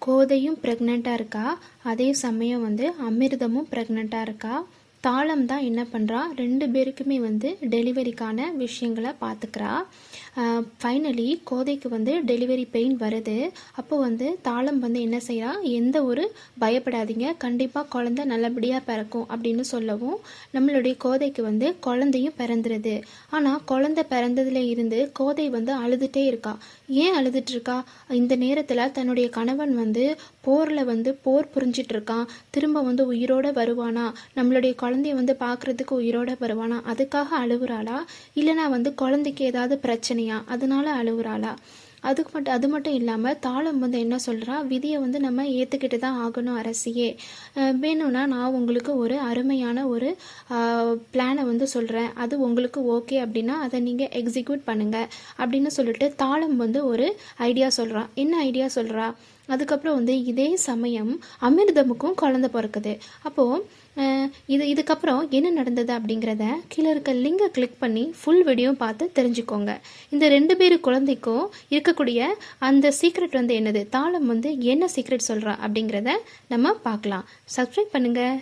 கோதையும் ப்ரெக்னெண்ட்டாக இருக்கா. அதே சமயம் அமிர்தமும் ப்ரெக்னெண்ட்டாக இருக்கா. தாளம் தான் என்ன பண்ணுறா, 2 பேருக்குமே டெலிவரிக்கான விஷயங்களை பார்த்துக்கிறா. ஃபைனலி கோதைக்கு டெலிவரி பெயின் வருது. அப்போ தாளம் என்ன செய்கிறா, எந்த ஒரு பயப்படாதீங்க, கண்டிப்பாக குழந்தை நல்லபடியாக பிறக்கும் அப்படின்னு சொல்லவும் நம்மளுடைய கோதைக்கு குழந்தையும் பிறந்துருது. ஆனால் குழந்தை பிறந்ததுல இருந்து கோதை அழுதுகிட்டே இருக்கா. ஏன் அழுதுட்டுருக்கா, இந்த நேரத்தில் தன்னுடைய கணவன் போரில் போர் புரிஞ்சிட்டு இருக்கான், திரும்ப உயிரோடு வருவானா, நம்மளுடைய குழந்தைய பார்க்குறதுக்கு உயிரோட வருவானா, அதுக்காக அழுகுறாளா, இல்லைனா குழந்தைக்கு ஏதாவது பிரச்சனையா அதனால அழுகுறாளா? அது மட்டும் இல்லாமல் தாளம் என்ன சொல்கிறா, விதியை நம்ம ஏற்றுக்கிட்டு தான் ஆகணும் அரசியே. வேணும்னா நான் உங்களுக்கு ஒரு அருமையான ஒரு பிளானை சொல்கிறேன், அது உங்களுக்கு ஓகே அப்படின்னா அதை நீங்கள் எக்ஸிக்யூட் பண்ணுங்கள் அப்படின்னு சொல்லிட்டு தாளம் ஒரு ஐடியா சொல்கிறான். என்ன ஐடியா சொல்கிறா, அதுக்கப்புறம் இதே சமயம் அமிர்தமுக்கும் குழந்தை பிறக்குது. அப்போது இதுக்கப்புறம் என்ன நடந்தது அப்படிங்கிறத கீழே இருக்க லிங்கை கிளிக் பண்ணி ஃபுல் வீடியோ பார்த்து தெரிஞ்சுக்கோங்க. இந்த 2 பேர் குழந்தைக்கும் இருக்கக்கூடிய அந்த சீக்ரெட் என்னது, தாளம் என்ன சீக்ரெட் சொல்கிறா அப்படிங்கிறத நம்ம பார்க்கலாம். சப்ஸ்கிரைப் பண்ணுங்கள்.